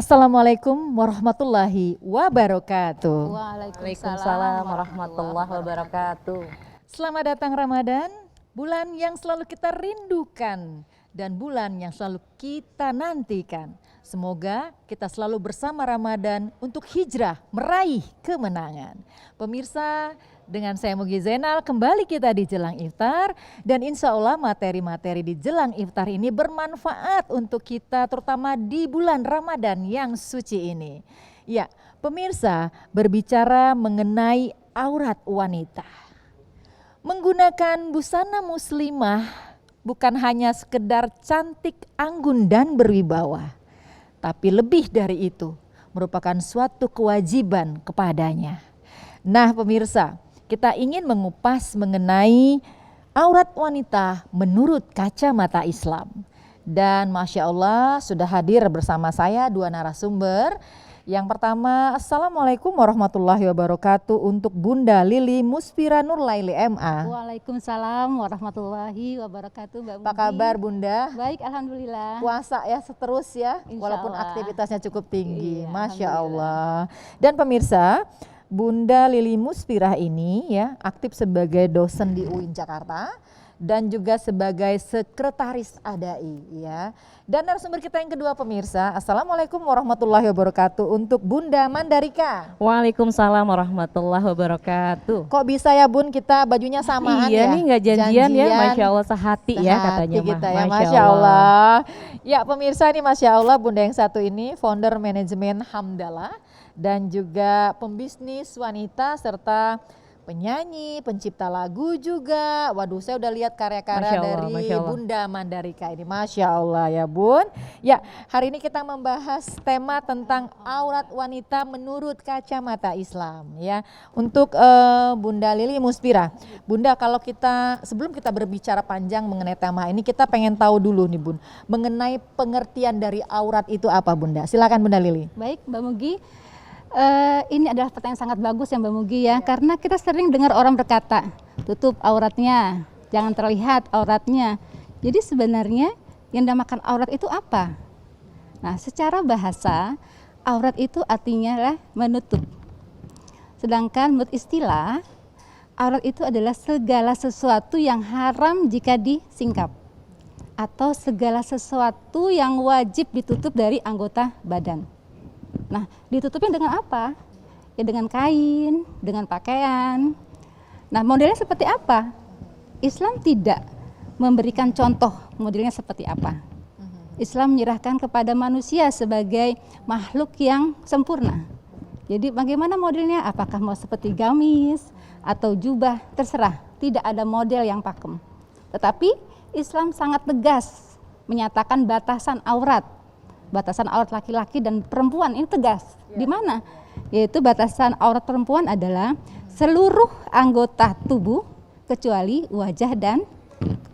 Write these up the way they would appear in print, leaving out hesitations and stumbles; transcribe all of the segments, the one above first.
Assalamualaikum warahmatullahi wabarakatuh. Waalaikumsalam warahmatullahi wabarakatuh. Selamat datang Ramadan, bulan yang selalu kita rindukan dan bulan yang selalu kita nantikan. Semoga kita selalu bersama Ramadan untuk hijrah meraih kemenangan. Pemirsa, dengan saya Mugi Zainal kembali kita di Jelang Iftar, dan insya Allah materi-materi di Jelang Iftar ini bermanfaat untuk kita terutama di bulan Ramadan yang suci ini. Ya, pemirsa, berbicara mengenai aurat wanita. Menggunakan busana muslimah bukan hanya sekedar cantik, anggun dan berwibawa, tapi lebih dari itu merupakan suatu kewajiban kepadanya. Nah pemirsa, kita ingin mengupas mengenai aurat wanita menurut kacamata Islam. Dan Masya Allah sudah hadir bersama saya dua narasumber. Yang pertama, Assalamualaikum warahmatullahi wabarakatuh untuk Bunda Lili Muspira Nurlaili MA. Waalaikumsalam warahmatullahi wabarakatuh. Mbak Apa kabar Bunda? Baik, alhamdulillah. Puasa ya seterus ya, Insya walaupun Allah. aktivitasnya cukup tinggi. Iya, Masya Allah. Dan pemirsa, Bunda Lili Muspirah ini ya aktif sebagai dosen di UIN Jakarta dan juga sebagai sekretaris ADAI ya. Dan narasumber kita yang kedua pemirsa, Assalamualaikum warahmatullahi wabarakatuh untuk Bunda Mandarika. Waalaikumsalam warahmatullahi wabarakatuh. Kok bisa ya Bun kita bajunya samaan Iya ya? nih nggak janjian ya, Masya Allah sehati ya katanya kita mah. ya, Masya Allah. Ya pemirsa ini Masya Allah Bunda yang satu ini founder manajemen Hamdalah dan juga pembisnis wanita serta penyanyi, pencipta lagu juga. Waduh, saya udah lihat karya-karya dari Bunda Mandarika ini. Masya Allah ya Bun. Ya, hari ini kita membahas tema tentang aurat wanita menurut kacamata Islam ya. Untuk Bunda Lili Muspira. Bunda, kalau kita sebelum kita berbicara panjang mengenai tema ini, kita pengen tahu dulu nih Bun, mengenai pengertian dari aurat itu apa Bunda? Silakan Bunda Lili. Baik Mbak Mugi. Ini adalah pertanyaan sangat bagus ya Mbak Mugi ya, karena kita sering dengar orang berkata tutup auratnya, jangan terlihat auratnya. Jadi sebenarnya yang dinamakan aurat itu apa? Nah, secara bahasa aurat itu artinya lah menutup. Sedangkan menurut istilah aurat itu adalah segala sesuatu yang haram jika disingkap atau segala sesuatu yang wajib ditutup dari anggota badan. Nah, ditutupnya dengan apa? Ya dengan kain, dengan pakaian. Nah, modelnya seperti apa? Islam tidak memberikan contoh modelnya seperti apa. Islam menyerahkan kepada manusia sebagai makhluk yang sempurna. Jadi bagaimana modelnya? Apakah mau seperti gamis atau jubah? Terserah, tidak ada model yang pakem. Tetapi Islam sangat tegas menyatakan batasan aurat. Batasan aurat laki-laki dan perempuan ini tegas. Di mana? Yaitu batasan aurat perempuan adalah seluruh anggota tubuh kecuali wajah dan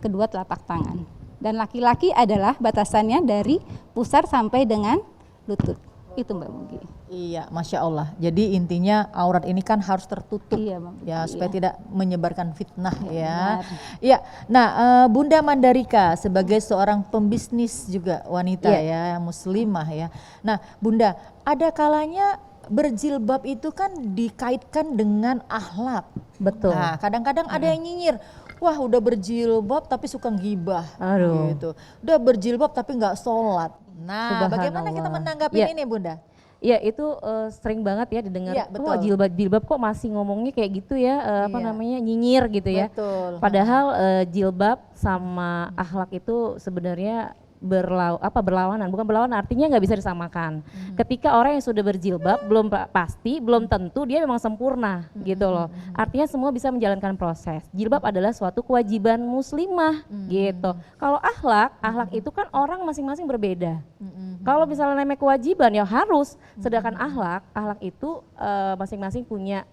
kedua telapak tangan. Dan laki-laki adalah batasannya dari pusar sampai dengan lutut. Itu Mbak Mugi. Iya, Masya Allah. Jadi intinya aurat ini kan harus tertutup, iya, ya supaya tidak menyebarkan fitnah ya. Benar. Iya. Nah, Bunda Mandarika sebagai seorang pembisnis juga wanita ya, muslimah ya. Nah, Bunda, ada kalanya berjilbab itu kan dikaitkan dengan akhlak. Betul. Nah, kadang-kadang ada yang nyinyir. Wah, udah berjilbab tapi suka gibah. Aduh. Gitu. Udah berjilbab tapi nggak sholat. Nah, bagaimana kita menanggapi ini Bunda? Ya itu sering banget ya didengar, ya, kok jilbab kok masih ngomongnya kayak gitu ya, apa namanya nyinyir gitu ya. Betul. Padahal jilbab sama akhlak itu sebenarnya berlawanan, bukan berlawanan, artinya nggak bisa disamakan. Ketika orang yang sudah berjilbab belum pasti, belum tentu dia memang sempurna gitu loh. Artinya semua bisa menjalankan proses. Jilbab adalah suatu kewajiban muslimah gitu. Kalau akhlak itu kan orang masing-masing berbeda. Kalau misalnya namanya kewajiban ya harus, sedangkan akhlak itu masing-masing punya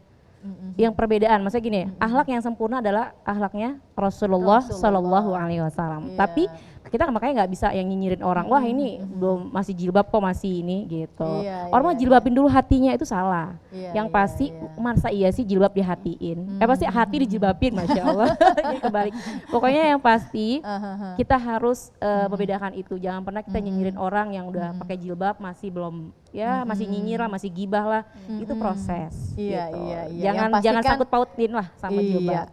yang perbedaan. Maksudnya gini, akhlak yang sempurna adalah akhlaknya Rasulullah Shallallahu Alaihi Wasallam. Tapi kita makanya nggak bisa yang nyinyirin orang, wah ini belum masih jilbab kok masih ini gitu. Orang mah jilbabin dulu hatinya, itu salah. Yang pasti masa iya sih jilbab dihatiin, pasti hati dijilbabin, masya Allah. Ini kebalik. Pokoknya yang pasti kita harus membedakan itu, jangan pernah kita nyinyirin orang yang udah pakai jilbab masih belum, ya masih nyinyir lah, masih gibah lah, itu proses. Jangan sangkut pautin lah sama jilbab.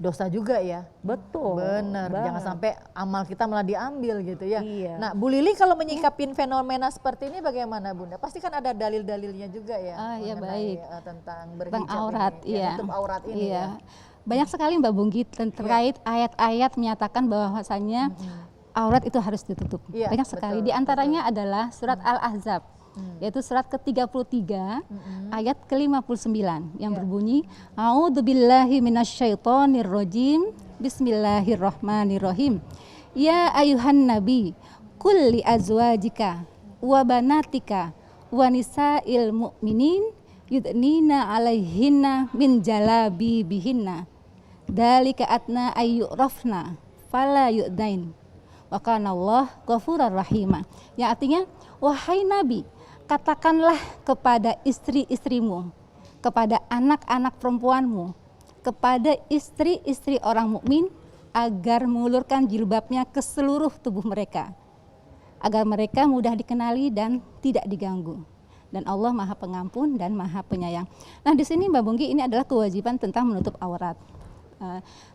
Dosa juga ya. Betul. Bener, jangan sampai amal kita malah diambil gitu ya. Iya. Nah, Bu Lili kalau menyikapin fenomena seperti ini bagaimana Bunda? Pasti kan ada dalil-dalilnya juga ya. Ya mengenai, baik. Tentang Tentang berhijab aurat, ini, iya. tutup aurat ini ya. Banyak sekali Mbak Bunggi terkait ayat-ayat menyatakan bahwasannya aurat itu harus ditutup. Banyak sekali. Di antaranya adalah surat Al-Ahzab, yaitu surat ke-33 ayat ke-59 yang berbunyi A'udzubillahi minasyaitonirrajim Bismillahirrahmanirrahim. Ya ayuhan nabi qul li azwajika wa banatika wa nisa'il mu'minin yudnina 'alaihinna min jalabibihinna dzalika atna ayyurafna fala yu'dain wa kana Allah ghafurur rahima. Yang artinya, wahai nabi, katakanlah kepada istri-istrimu, kepada anak-anak perempuanmu, kepada istri-istri orang mukmin agar mengulurkan jilbabnya ke seluruh tubuh mereka, agar mereka mudah dikenali dan tidak diganggu. Dan Allah Maha Pengampun dan Maha Penyayang. Nah, di sini Mbak Bunggi, ini adalah kewajiban tentang menutup aurat.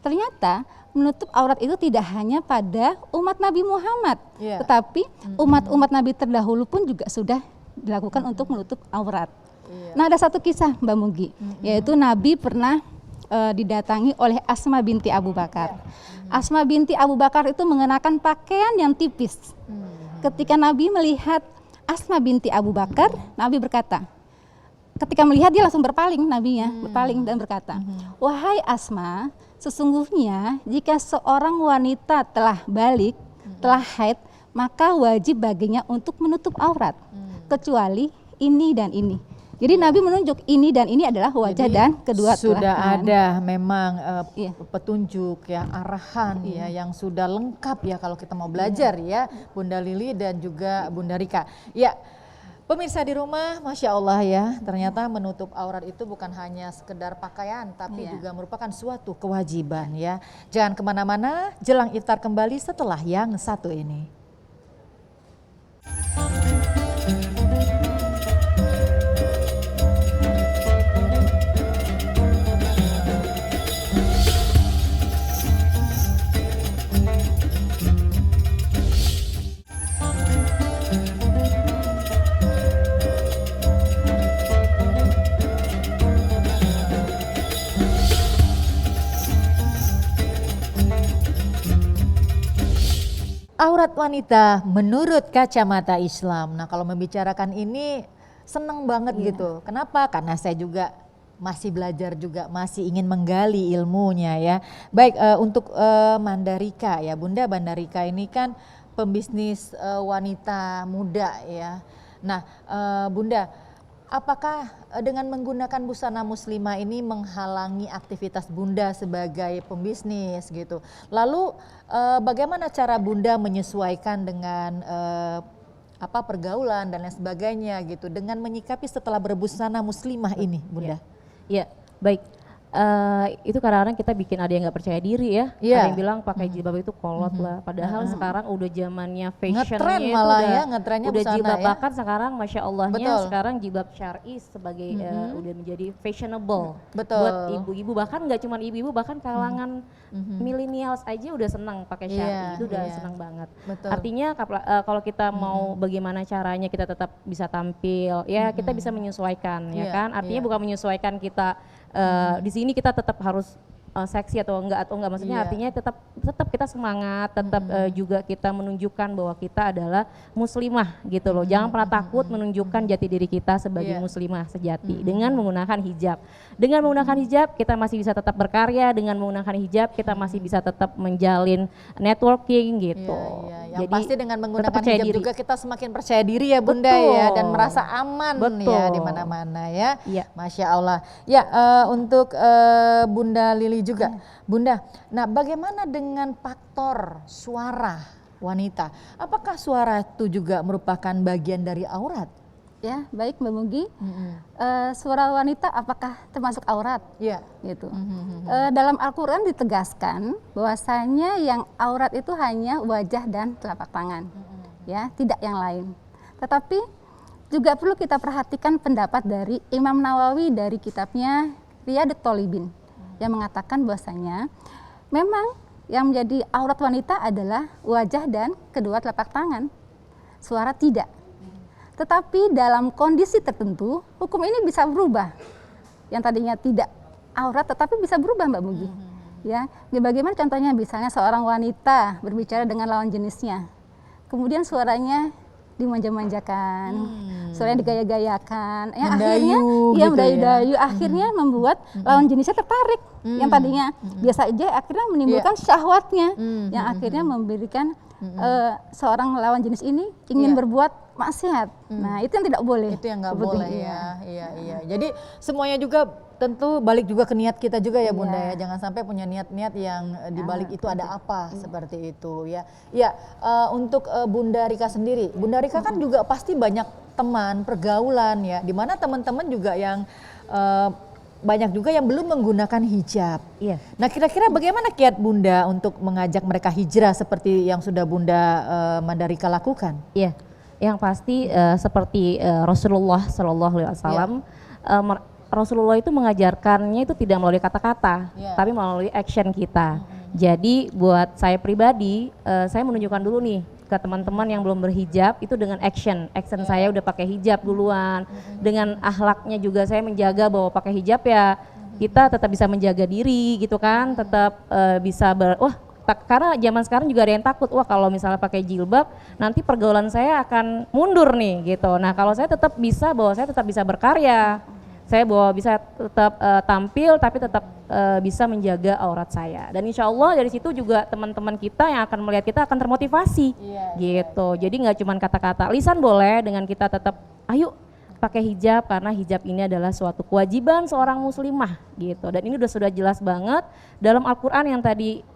Ternyata menutup aurat itu tidak hanya pada umat Nabi Muhammad, tetapi umat-umat Nabi terdahulu pun juga sudah dilakukan untuk menutup aurat. Nah, ada satu kisah Mbak Mugi, yaitu Nabi pernah didatangi oleh Asma binti Abu Bakar. Asma binti Abu Bakar itu mengenakan pakaian yang tipis. Ketika Nabi melihat Asma binti Abu Bakar, Nabi berkata, ketika melihat dia langsung berpaling, Nabinya berpaling dan berkata, wahai Asma, sesungguhnya jika seorang wanita telah balik, telah haid, maka wajib baginya untuk menutup aurat, kecuali ini dan ini. Jadi Nabi menunjuk ini dan ini adalah wajah. Jadi, dan kedua sudah ada memang petunjuk ya, arahan ya yang sudah lengkap ya kalau kita mau belajar ya, Bunda Lili dan juga Bunda Rika. Ya. Pemirsa di rumah, Masya Allah ya, ternyata menutup aurat itu bukan hanya sekedar pakaian, tapi juga merupakan suatu kewajiban ya. Jangan kemana-mana, jelang iftar kembali setelah yang satu ini. Aurat wanita menurut kacamata Islam. Nah, kalau membicarakan ini senang banget gitu. Kenapa? Karena saya juga masih belajar juga, masih ingin menggali ilmunya ya. Baik, untuk Mandalika ya, Bunda Mandalika ini kan pembisnis wanita muda ya. Nah, Bunda, apakah dengan menggunakan busana muslimah ini menghalangi aktivitas Bunda sebagai pembisnis gitu? Lalu bagaimana cara Bunda menyesuaikan dengan pergaulan dan lain sebagainya gitu dengan menyikapi setelah berbusana muslimah ini, Bunda? Ya, baik. Itu kadang-kadang kita bikin ada yang nggak percaya diri ya. Ada yang bilang pakai jilbab itu kolot lah. Padahal sekarang udah zamannya fashionnya itu malah udah, ya, ngetrennya udah busana jilbab ya. Bahkan sekarang Masya Allahnya sekarang jilbab syar'i sebagai udah menjadi fashionable buat ibu-ibu. Bahkan nggak cuma ibu-ibu, bahkan kalangan millennials aja udah senang pakai syar'i. Itu udah senang banget. Artinya kalau kita mau bagaimana caranya kita tetap bisa tampil, ya kita bisa menyesuaikan ya kan. Artinya bukan menyesuaikan kita di sini kita tetap harus seksi atau enggak maksudnya artinya tetap kita semangat, tetap juga kita menunjukkan bahwa kita adalah muslimah gitu loh. Jangan pernah takut menunjukkan jati diri kita sebagai muslimah sejati dengan menggunakan hijab. Dengan menggunakan hijab kita masih bisa tetap berkarya, dengan menggunakan hijab kita masih bisa tetap menjalin networking gitu. Yang jadi pasti dengan menggunakan hijab diri juga kita semakin percaya diri ya Bunda ya, dan merasa aman ya di mana-mana ya. Masya Allah. Ya, untuk Bunda Lili juga, Bunda. Nah, bagaimana dengan faktor suara wanita. Apakah suara itu juga merupakan bagian dari aurat? Ya, baik Mbak Mugi. Suara wanita apakah termasuk aurat? Iya. Gitu. Dalam Al-Quran ditegaskan bahwasanya yang aurat itu hanya wajah dan telapak tangan, ya, tidak yang lain. Tetapi juga perlu kita perhatikan pendapat dari Imam Nawawi dari kitabnya Riyadhut Thalibin yang mengatakan bahwasanya memang yang menjadi aurat wanita adalah wajah dan kedua telapak tangan, suara tidak. Tetapi dalam kondisi tertentu, hukum ini bisa berubah. Yang tadinya tidak aurat tetapi bisa berubah Mbak Mugi. Ya, bagaimana contohnya misalnya seorang wanita berbicara dengan lawan jenisnya. Kemudian suaranya dimanja-manjakan, suaranya digaya-gayakan. Ya, akhirnya Mendayu ya gitu mendayu-dayu akhirnya membuat lawan jenisnya tertarik. Yang tadinya biasa aja akhirnya menimbulkan syahwatnya. Yang akhirnya memberikan seorang lawan jenis ini ingin berbuat maksiat. Nah, itu yang tidak boleh. Itu yang nggak Seperti boleh itu. ya. Iya. Jadi semuanya juga tentu balik juga ke niat kita juga ya Bunda ya. Jangan sampai punya niat-niat yang di balik itu ada apa seperti itu ya. Ya, untuk Bunda Rika sendiri. Bunda Rika kan juga pasti banyak teman, pergaulan ya. Di mana teman-teman juga yang banyak juga yang belum menggunakan hijab. Iya. Nah, kira-kira bagaimana kiat Bunda untuk mengajak mereka hijrah seperti yang sudah Bunda Mandalika lakukan? Iya. Yang pasti seperti Rasulullah Shallallahu Alaihi Wasallam, Rasulullah itu mengajarkannya itu tidak melalui kata-kata, tapi melalui action kita. Jadi buat saya pribadi, saya menunjukkan dulu nih ke teman-teman yang belum berhijab itu dengan action saya udah pakai hijab duluan, dengan akhlaknya juga saya menjaga bahwa pakai hijab ya kita tetap bisa menjaga diri gitu kan, tetap bisa karena zaman sekarang juga ada yang takut, wah kalau misalnya pakai jilbab nanti pergaulan saya akan mundur nih gitu. Nah kalau saya tetap bisa bahwa saya tetap bisa berkarya, saya bahwa bisa tetap tampil tapi tetap bisa menjaga aurat saya. Dan insya Allah dari situ juga teman-teman kita yang akan melihat kita akan termotivasi gitu. Jadi nggak cuma kata-kata, lisan boleh dengan kita tetap ayo pakai hijab karena hijab ini adalah suatu kewajiban seorang muslimah gitu. Dan ini sudah jelas banget dalam Al-Quran yang tadi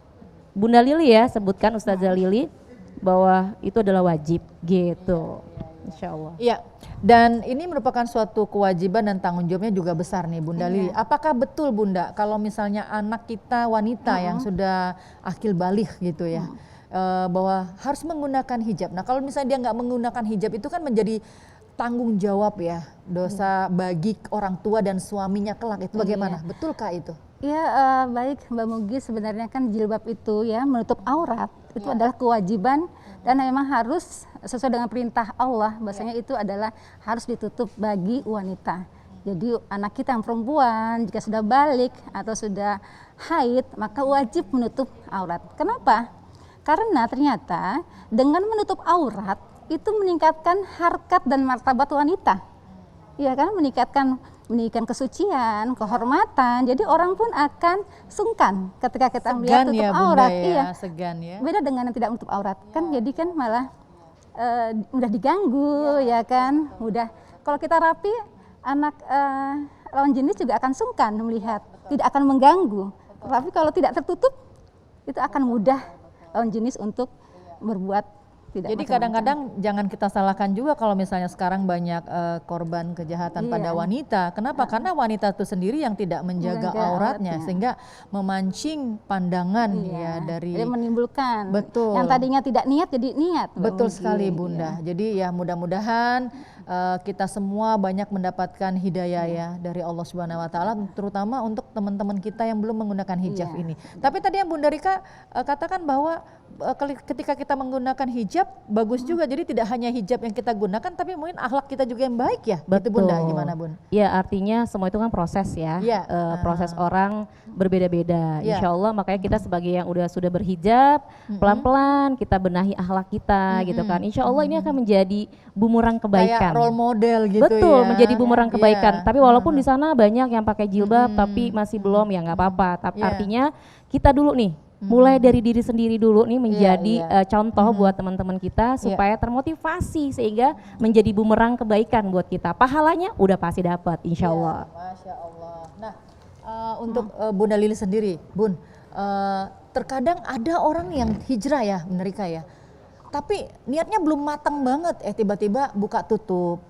Bunda Lili ya sebutkan, Ustazah Lili, bahwa itu adalah wajib gitu, insya Allah. Iya, dan ini merupakan suatu kewajiban dan tanggung jawabnya juga besar nih Bunda Lili. Apakah betul Bunda kalau misalnya anak kita wanita yang sudah akil baligh gitu ya, bahwa harus menggunakan hijab. Nah kalau misalnya dia nggak menggunakan hijab itu kan menjadi tanggung jawab ya, dosa bagi orang tua dan suaminya kelak, itu bagaimana? Betulkah itu? Ya, baik Mbak Mugi, sebenarnya kan jilbab itu ya menutup aurat itu adalah kewajiban dan memang harus sesuai dengan perintah Allah, bahwasanya itu adalah harus ditutup bagi wanita. Jadi anak kita yang perempuan jika sudah balik atau sudah haid maka wajib menutup aurat. Kenapa? Karena ternyata dengan menutup aurat itu meningkatkan harkat dan martabat wanita. Ya kan, meningkatkan kesucian, kehormatan. Jadi orang pun akan sungkan ketika kita melihat tutup ya, aurat. Bunda, Iya. Segan ya. Beda dengan yang tidak menutup aurat. Kan jadi kan malah mudah diganggu ya kan. Mudah. Kalau kita rapi, anak lawan jenis juga akan sungkan melihat, tidak akan mengganggu. Tapi kalau tidak tertutup, itu akan mudah lawan jenis untuk berbuat tidak. Jadi kadang-kadang jangan kita salahkan juga kalau misalnya sekarang banyak korban kejahatan pada wanita. Kenapa? Karena wanita itu sendiri yang tidak menjaga auratnya sehingga memancing pandangan ya dari menimbulkan. Betul. Yang tadinya tidak niat jadi niat. Betul sekali Bunda. Jadi ya mudah-mudahan kita semua banyak mendapatkan hidayah ya dari Allah Subhanahu wa taala, terutama untuk teman-teman kita yang belum menggunakan hijab ini. Tapi tadi yang Bunda Rika katakan bahwa ketika kita menggunakan hijab bagus juga, jadi tidak hanya hijab yang kita gunakan tapi mungkin akhlak kita juga yang baik ya. Betul Bunda, gimana Bun? Ya artinya semua itu kan proses ya, proses orang berbeda-beda. Insya Allah makanya kita sebagai yang sudah berhijab pelan-pelan kita benahi akhlak kita gitu kan. Insya Allah ini akan menjadi bumerang kebaikan. Kayak role model gitu. Betul, ya. menjadi bumerang kebaikan. Tapi walaupun di sana banyak yang pakai jilbab tapi masih belum, ya nggak apa-apa. Tapi artinya kita dulu nih mulai dari diri sendiri dulu nih menjadi contoh buat teman-teman kita supaya termotivasi sehingga menjadi bumerang kebaikan buat kita. Pahalanya udah pasti dapat insya Allah. Masya Allah. Nah untuk Bunda Lili sendiri, Bun, terkadang ada orang yang hijrah ya, Bunda Rika ya. tapi niatnya belum matang banget, tiba-tiba buka tutup.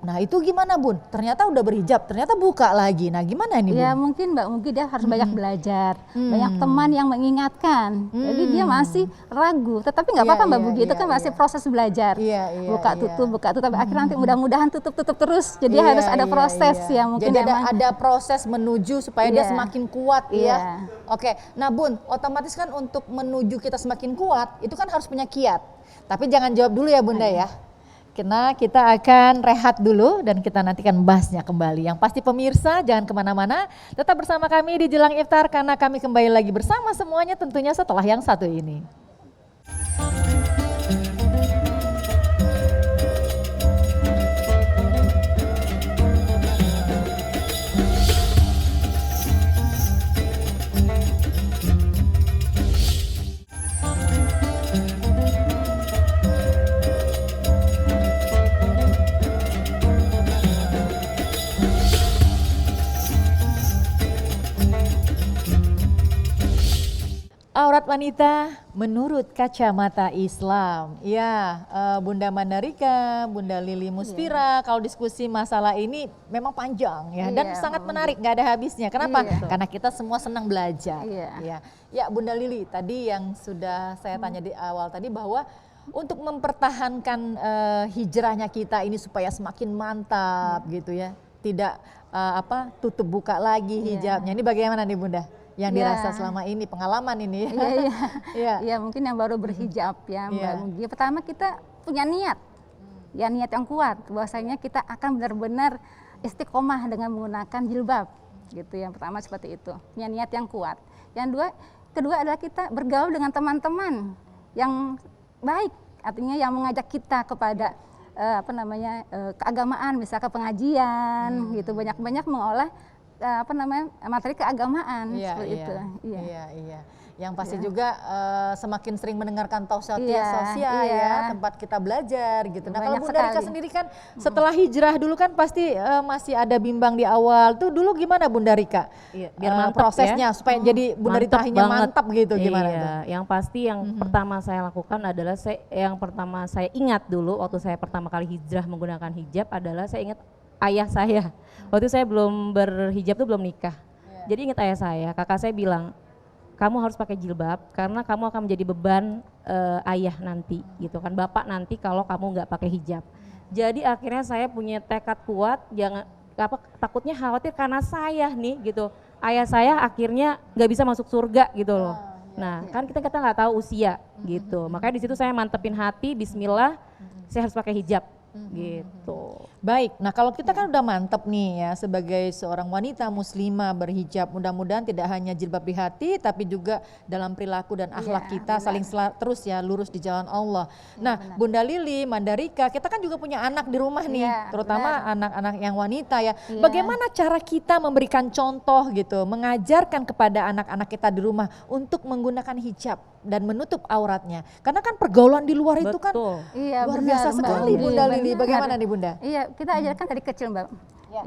Nah itu gimana Bun? Ternyata udah berhijab, ternyata buka lagi. Nah gimana ini Bun? Ya mungkin Mbak Mugi dia harus banyak belajar, banyak teman yang mengingatkan. Jadi dia masih ragu, tetapi nggak apa-apa Mbak Mugi, itu kan masih proses belajar. Buka tutup, akhirnya nanti mudah-mudahan tutup terus. Jadi harus ada proses ya mungkin. Jadi ada proses menuju supaya dia semakin kuat ya. Oke, nah Bun, otomatis kan untuk menuju kita semakin kuat, itu kan harus punya kiat. Tapi jangan jawab dulu ya Bunda ya. Karena kita akan rehat dulu dan kita nanti akan bahasnya kembali. Yang pasti pemirsa jangan kemana-mana, tetap bersama kami di Jelang Iftar karena kami kembali lagi bersama semuanya tentunya setelah yang satu ini. Aurat wanita menurut kacamata Islam. Ya, Bunda Mandarika, Bunda Lili Musfira, kalau diskusi masalah ini memang panjang ya dan sangat menarik, nggak ada habisnya. Kenapa? Karena kita semua senang belajar. Ya, Bunda Lili, tadi yang sudah saya tanya di awal tadi bahwa untuk mempertahankan hijrahnya kita ini supaya semakin mantap gitu ya, tidak tutup buka lagi hijabnya. Ini bagaimana nih Bunda? Yang dirasa selama ini, pengalaman ini. Iya, mungkin yang baru berhijab ya Mbak Mugi. Pertama kita punya niat, ya niat yang kuat bahwasanya kita akan benar-benar istiqomah dengan menggunakan jilbab gitu. Yang pertama seperti itu, punya niat yang kuat. Yang kedua adalah kita bergaul dengan teman-teman yang baik, artinya yang mengajak kita kepada keagamaan, misalkan pengajian gitu, banyak-banyak mengolah materi keagamaan seperti itu. Iya. Yang pasti juga semakin sering mendengarkan tausiah sosial ya, tempat kita belajar gitu. Nah kalau Bunda Rika sendiri kan setelah hijrah dulu kan pasti masih ada bimbang di awal. Tuh dulu gimana Bunda Rika? Biar mantap prosesnya supaya jadi Bunda Rika mantap gitu gimana itu? Yang pasti yang pertama saya lakukan adalah yang pertama saya ingat dulu waktu saya pertama kali hijrah menggunakan hijab adalah saya ingat ayah saya. Waktu saya belum berhijab tuh belum nikah. Jadi ingat ayah saya, kakak saya bilang, kamu harus pakai jilbab karena kamu akan menjadi beban ayah nanti gitu kan, bapak nanti kalau kamu nggak pakai hijab. Jadi akhirnya saya punya tekad kuat, takutnya khawatir karena saya nih gitu, ayah saya akhirnya nggak bisa masuk surga gitu loh. Nah kan kita nggak tahu usia gitu, makanya di situ saya mantepin hati, Bismillah, saya harus pakai hijab. Gitu. Baik, nah kalau kita kan udah mantep nih ya sebagai seorang wanita muslimah berhijab, mudah-mudahan tidak hanya jilbab di hati tapi juga dalam perilaku dan akhlak kita saling terus ya lurus di jalan Allah. Nah Bunda Lili, Mandarika, kita kan juga punya anak di rumah nih, terutama anak-anak yang wanita ya. Bagaimana cara kita memberikan contoh gitu, mengajarkan kepada anak-anak kita di rumah untuk menggunakan hijab dan menutup auratnya? Karena kan pergaulan di luar itu kan luar biasa sekali Bunda Lili. Bagaimana nih Bunda? Iya, kita ajarkan dari kecil Mbak.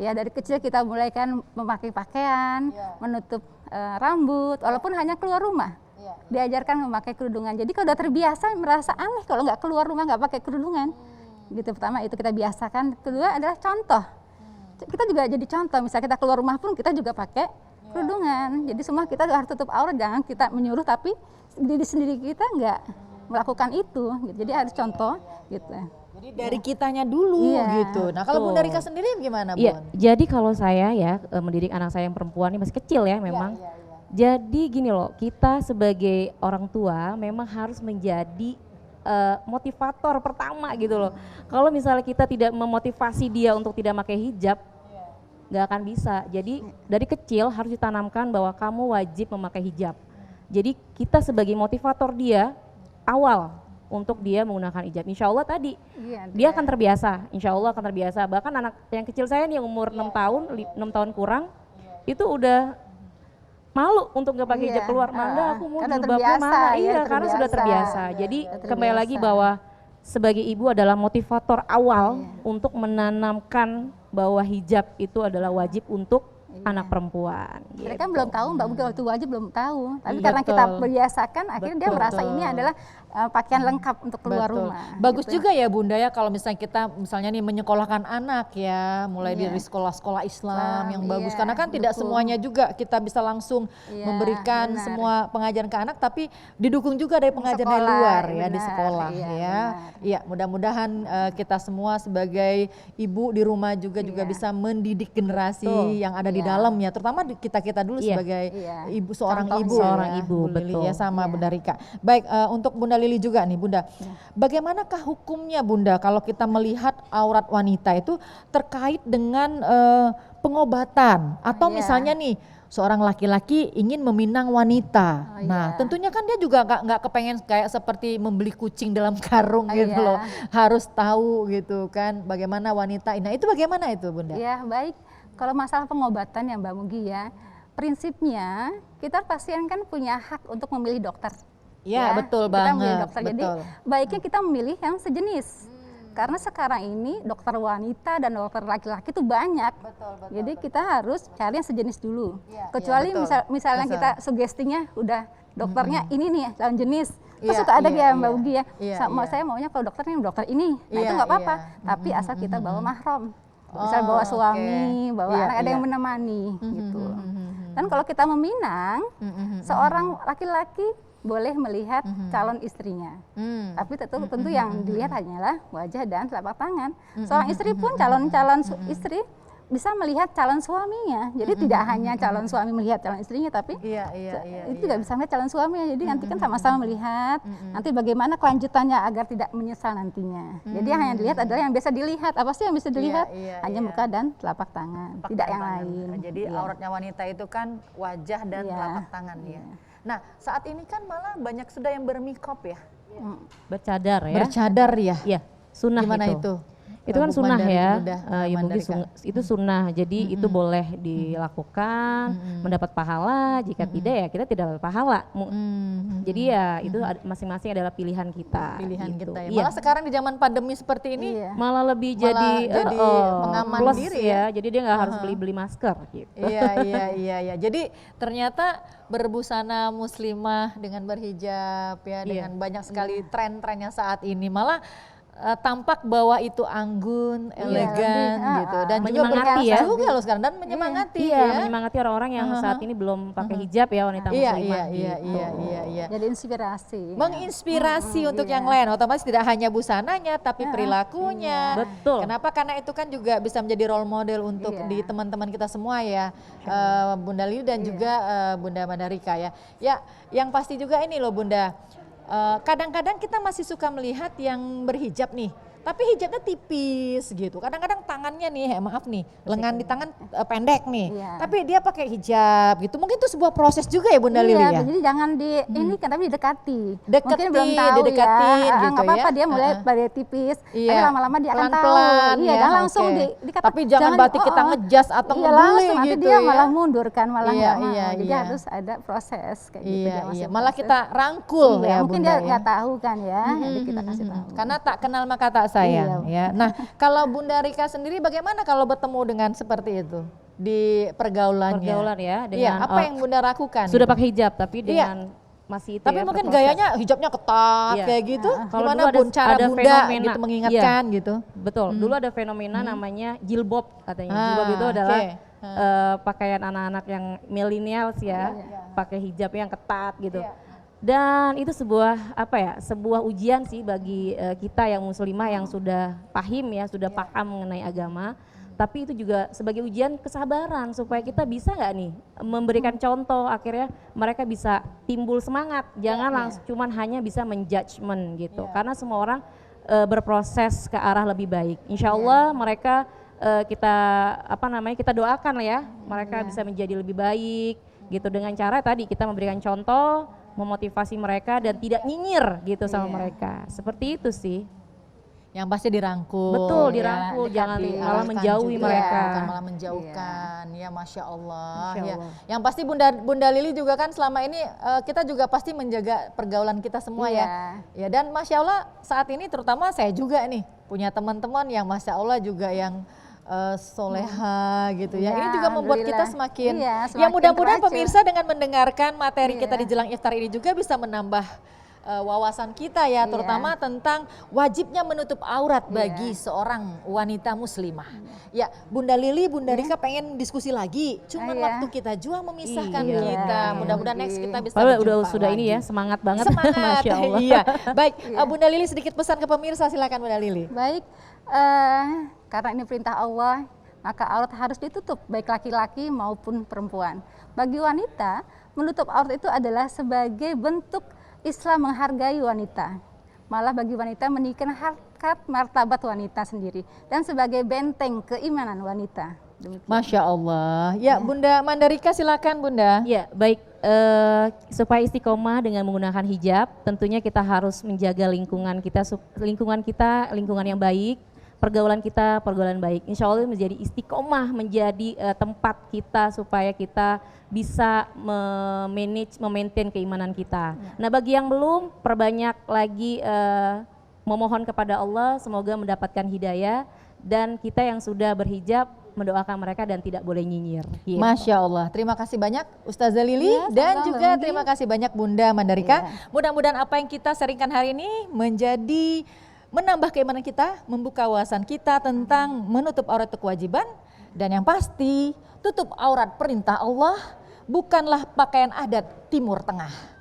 Ya dari kecil kita mulai kan memakai pakaian, menutup rambut, walaupun hanya keluar rumah. Diajarkan memakai kerudungan. Jadi kalau udah terbiasa merasa aneh kalau nggak keluar rumah nggak pakai kerudungan. Gitu pertama itu kita biasakan. Kedua adalah contoh. Kita juga jadi contoh. Misal kita keluar rumah pun kita juga pakai kerudungan. Jadi semua kita harus tutup aurat. Jangan kita menyuruh tapi diri sendiri kita nggak melakukan itu. Jadi harus contoh gitu. Jadi dari kitanya dulu gitu. Nah kalau Bunda Rika sendiri gimana Bun? Iya, jadi kalau saya ya mendidik anak saya yang perempuan ini masih kecil ya memang. Jadi gini loh, kita sebagai orang tua memang harus menjadi motivator pertama gitu loh. Kalau misalnya kita tidak memotivasi dia untuk tidak pakai hijab, nggak akan bisa. Jadi dari kecil harus ditanamkan bahwa kamu wajib memakai hijab. Jadi kita sebagai motivator dia awal untuk dia menggunakan hijab. Insya Allah tadi dia akan terbiasa, insya Allah akan terbiasa. Bahkan anak yang kecil saya nih yang umur 6 tahun kurang, itu udah malu untuk nggak pakai hijab keluar. Manda aku mau jilbabnya mana? Iya karena sudah terbiasa. Jadi kembali lagi bahwa sebagai ibu adalah motivator awal untuk menanamkan bahwa hijab itu adalah wajib untuk anak perempuan. Mereka belum tahu Mbak, mungkin waktu wajib belum tahu. Tapi karena kita biasakan, akhirnya dia merasa ini adalah pakaian lengkap untuk keluar Betul. rumah. Bagus gitu. juga ya Bunda ya kalau misalnya kita misalnya nih menyekolahkan anak ya, mulai Iya. dari sekolah-sekolah Islam yang bagus. Iya, Karena kan tidak dukung. semuanya juga kita bisa langsung Iya, memberikan benar. semua pengajaran ke anak, tapi didukung juga dari pengajaran dari Sekolah, luar ya di benar, sekolah iya, ya. benar. Iya, mudah-mudahan kita semua sebagai ibu di rumah juga Iya. bisa mendidik generasi Betul. yang ada di Iya. dalamnya, terutama kita-kita dulu Iya. sebagai Iya. ibu, seorang Contohnya. ibu Seorang ya, ibu, Bu Lili betul. ya sama Iya. Bunda Rika. Baik, untuk Bunda Lili juga nih Bunda, bagaimanakah hukumnya Bunda kalau kita melihat aurat wanita itu terkait dengan pengobatan atau Iya. misalnya nih seorang laki-laki ingin meminang wanita. Oh, Nah, iya. tentunya kan dia juga nggak kepengen kayak seperti membeli kucing dalam karung Oh, gitu iya. loh. Harus tahu gitu kan bagaimana wanita. Nah, itu bagaimana itu Bunda? Ya baik, kalau masalah pengobatan ya Mbak Mugi ya, prinsipnya kita pasien kan punya hak untuk memilih dokter. Ya, betul kita memilih banget. dokter. Jadi Betul. baiknya kita memilih yang sejenis. Karena sekarang ini dokter wanita dan dokter laki-laki itu banyak. Jadi kita harus cari yang sejenis dulu. Iya, Kecuali iya, betul. misalnya Betul. kita sugestinya udah dokternya ini nih lawan jenis. Terus Iya, suka ada iya, ya Mbak iya. Ugi ya. Iya, Sama iya. saya maunya kalau dokternya dokter ini. Nah Iya, itu nggak apa-apa. iya. Tapi asal kita bawa mahram. Misal Oh, bawa oke. suami, bawa Iya, anak, ada iya. yang menemani gitu. Mhm. Dan kalau kita meminang, Mhm. seorang laki-laki boleh melihat calon istrinya. Hmm. Tapi tentu yang dilihat hanyalah wajah dan telapak tangan. Seorang istri pun calon istri bisa melihat calon suaminya. Jadi tidak hanya calon suami melihat calon istrinya, tapi Iya, iya, iya. itu juga bisa melihat calon suaminya. Jadi nanti kan sama-sama melihat nanti bagaimana kelanjutannya agar tidak menyesal nantinya. Jadi yang hanya dilihat adalah yang biasa dilihat. Apa sih yang bisa dilihat? iya, Hanya iya. muka dan telapak tangan, tidak yang Tangan. lain. Jadi Iya. auratnya wanita itu kan wajah dan Iya. telapak tangan ya. Nah, saat ini kan malah banyak sudah yang bermikop ya. Bercadar ya. Bercadar ya. Iya, sunnah Gimana itu? Itu kan Bu sunnah Mandari, ya, Bunda, ya mungkin Mandarika. itu sunnah, jadi itu boleh dilakukan, mendapat pahala, jika tidak ya kita tidak dapat pahala. Jadi ya itu masing-masing adalah pilihan kita. Pilihan gitu. kita ya. Iya. Malah sekarang di zaman pandemi seperti ini Iya. Malah lebih Malah jadi, jadi pengaman plus diri ya, jadi dia nggak harus beli masker gitu. Iya, iya, iya, iya. Jadi ternyata berbusana muslimah dengan berhijab ya, dengan banyak sekali tren-trennya saat ini malah tampak bahwa itu anggun, elegan lebih, gitu dan juga menyemangati berhias ya. juga loh sekarang dan menyemangati Iya, ya. menyemangati orang-orang yang saat ini belum pakai hijab ya, wanita Iya, muslimah. iya, iya, gitu. iya, iya, iya. Jadi inspirasi. Menginspirasi untuk yang lain, otomatis tidak hanya busananya tapi perilakunya. Betul. Kenapa? Karena itu kan juga bisa menjadi role model untuk Iya. di teman-teman kita semua ya, Bunda Lili dan juga Bunda Mandarika ya. Ya, yang pasti juga ini loh Bunda, kadang-kadang kita masih suka melihat yang berhijab nih. Tapi hijabnya tipis gitu. Kadang-kadang tangannya nih, maaf nih, lengan di tangan pendek nih. Iya. Tapi dia pakai hijab gitu. Mungkin itu sebuah proses juga ya Bunda Lili ya. Jadi jangan di ini kan tapi didekati. Deketin, Mungkin belum tahu didekatin ya. gitu Nggak apa-apa ya. dia mulai pada tipis. Iya. Tapi lama-lama dia akan tahu. Pelan-pelan Iya, ya, jangan langsung oke. dikata. Tapi jangan berarti kita ngejas atau iya, ngebully langsung, nanti gitu dia ya. malah mundur kan, malah Iya, nggak mau. iya, Jadi iya. harus ada proses kayak gitu. Iya, jangan iya. langsung Malah proses. kita rangkul Iya, ya mungkin Bunda dia ya. nggak tahu kan ya. Jadi kita kasih tahu. Karena tak kenal maka tak sayang ya. Nah, kalau Bunda Rika sendiri bagaimana kalau bertemu dengan seperti itu di pergaulannya? Pergaulan ya, Iya, dengan apa yang Bunda lakukan? sudah gitu? pakai hijab tapi dengan masih itu Tapi ya, mungkin berproses. gayanya hijabnya ketat Iya. kayak gitu. Kalau Gimana dulu Bun cara ada Bunda fenomena, gitu mengingatkan gitu? Betul, dulu ada fenomena namanya jilbab katanya. Jilbab itu Ah, adalah oke. pakaian anak-anak yang millennials ya, pakai hijab yang ketat gitu. Iya. Dan itu sebuah apa ya, sebuah ujian sih bagi kita yang muslimah yang sudah paham ya, sudah paham mengenai agama. Tapi itu juga sebagai ujian kesabaran supaya kita bisa nggak nih memberikan contoh, akhirnya mereka bisa timbul semangat. Jangan langsung cuman hanya bisa menjudgment gitu. Karena semua orang berproses ke arah lebih baik. Insya Allah mereka kita kita doakan lah ya, mereka bisa menjadi lebih baik gitu dengan cara tadi kita memberikan contoh, memotivasi mereka dan tidak nyinyir gitu sama mereka. Seperti itu sih. Yang pasti dirangkul. Betul, ya, dirangkul, jangan diarahkan malah menjauhi juga, mereka. bukan malah menjauhkan. Ya, Masya Allah. Masya Ya. Allah. Yang pasti Bunda Lili juga kan selama ini kita juga pasti menjaga pergaulan kita semua ya. Ya, dan Masya Allah saat ini terutama saya juga nih punya teman-teman yang Masya Allah juga yang soleha gitu ya. Ya, Ini juga membuat kita alhamdulillah. semakin, Iya, ya semakin mudah-mudahan terpacu. pemirsa dengan mendengarkan materi kita di Jelang Iftar ini juga bisa menambah wawasan kita ya, Iya. terutama tentang wajibnya menutup aurat bagi seorang wanita muslimah. Ya, Bunda Lili, Bunda Rika pengen diskusi lagi, cuman Iya. waktu kita jua memisahkan Iya. kita. Iya. Mudah-mudahan next kita bisa Padahal berjumpa udah sudah lagi. ini ya, semangat banget. Semangat, Masya Allah. iya. Baik, Bunda Lili sedikit pesan ke pemirsa, silakan Bunda Lili. Baik, karena ini perintah Allah, maka aurat harus ditutup, baik laki-laki maupun perempuan. Bagi wanita, menutup aurat itu adalah sebagai bentuk Islam menghargai wanita. Malah bagi wanita meninggikan harkat martabat wanita sendiri dan sebagai benteng keimanan wanita. Demikian. Masya Allah. Ya, Bunda Mandarika silakan Bunda. Ya, baik. Supaya istiqomah dengan menggunakan hijab, tentunya kita harus menjaga lingkungan kita, lingkungan yang baik, pergaulan kita, pergaulan baik. Insya Allah menjadi istiqomah, menjadi tempat kita supaya kita bisa memaintain keimanan kita. Nah, bagi yang belum, perbanyak lagi memohon kepada Allah, semoga mendapatkan hidayah, dan kita yang sudah berhijab mendoakan mereka dan tidak boleh nyinyir. Gitu. Masya Allah, terima kasih banyak Ustazah Lili Ya, dan sama-sama, juga Mbak terima kasih banyak Bunda Mandarika. Ya. Mudah-mudahan apa yang kita sharingkan hari ini menambah keimanan kita, membuka wawasan kita tentang menutup aurat itu kewajiban, dan yang pasti tutup aurat perintah Allah bukanlah pakaian adat Timur Tengah.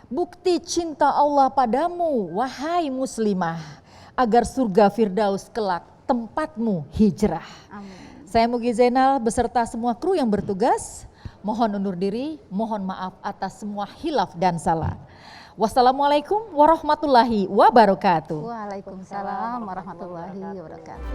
Bukti cinta Allah padamu, wahai muslimah, agar surga Firdaus kelak tempatmu hijrah. Amin. Saya Mugi Zainal beserta semua kru yang bertugas, mohon undur diri, mohon maaf atas semua hilaf dan salah. Wassalamualaikum warahmatullahi wabarakatuh. Waalaikumsalam warahmatullahi wabarakatuh.